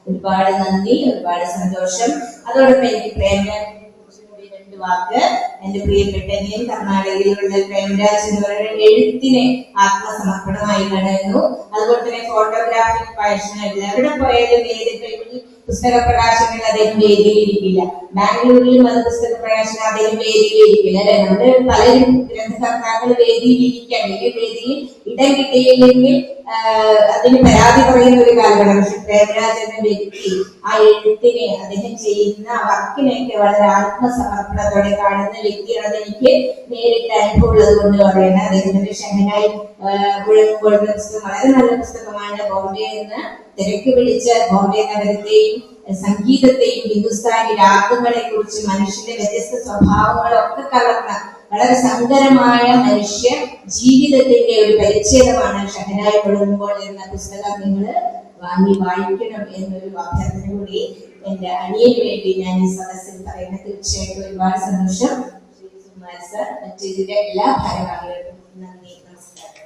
ഒരുപാട് നന്ദി, ഒരുപാട് സന്തോഷം. അതോടൊപ്പം എനിക്ക് പ്രേംരാജ് രണ്ട് വാക്ക്. എന്റെ പ്രിയപ്പെട്ട കർണാടകയിലുള്ള പ്രേംരാജ് എന്ന് പറയുന്ന എഴുത്തിനെ ആത്മസമർപ്പണമായി കാണുന്നു. അതുപോലെ തന്നെ ഫോട്ടോഗ്രാഫിക് പാഷനായിട്ടുള്ള എവിടെ പോയാലും ഏത് പുസ്തക പ്രകാശനങ്ങൾ അദ്ദേഹം വേദിയിലിരിക്കില്ല. ബാംഗ്ലൂരിലും അത് പുസ്തക പ്രകാശനം അദ്ദേഹം വേദിയിലിരിക്കില്ല അല്ലെ. നമ്മുടെ പലരും ഗ്രന്ഥകർത്താക്കൾ വേദിയിലിരിക്കാൻ വേദിയിൽ ഇടം കിട്ടിയില്ലെങ്കിൽ അതിന് പരാതി പറയുന്ന ഒരു കാലഘട്ടം. പക്ഷെ പ്രേംരാജ് എന്ന വ്യക്തി ആ എഴുത്തിനെ, അദ്ദേഹം ചെയ്യുന്ന വർക്കിനെയൊക്കെ വളരെ ആത്മസമർപ്പണത്തോടെ കാണുന്ന വ്യക്തിയാണ്. അതെനിക്ക് നേരിട്ട് അനുഭവം ഉള്ളത് കൊണ്ട് പറയുന്നത്. അദ്ദേഹത്തിന്റെ ഷഹനായി മുഴങ്ങുമ്പോൾ പുസ്തകം വളരെ നല്ല പുസ്തകമാണ്. ബോംബെ നിന്ന് തിരക്ക് പിടിച്ച ബോംബെ നഗരത്തെയും സംഗീതത്തെയും ഹിന്ദുസ്ഥാനി രാഗങ്ങളെ കുറിച്ച് മനുഷ്യന്റെ വ്യത്യസ്ത സ്വഭാവങ്ങളൊക്കെ കലർന്ന വളരെ സങ്കരമായ മനുഷ്യ ജീവിതത്തിന്റെ ഒരു പരിച്ഛേദമാണ് ഷഹനായി മുഴങ്ങുമ്പോൾ എന്ന പുസ്തകം. നിങ്ങൾ വാങ്ങി വായിക്കണം എന്നൊരു അഭ്യർത്ഥന കൂടി എന്റെ അനിയന് വേണ്ടി ഞാൻ ഈ സദസ്സിൽ പറയുന്നത്. തീർച്ചയായിട്ടും ഒരുപാട് സന്തോഷം. ശ്രീ സുകുമാർ സർ, മറ്റു ഇതിന്റെ എല്ലാ ഭാരവാഹികൾക്കും നന്ദി, നമസ്കാരം.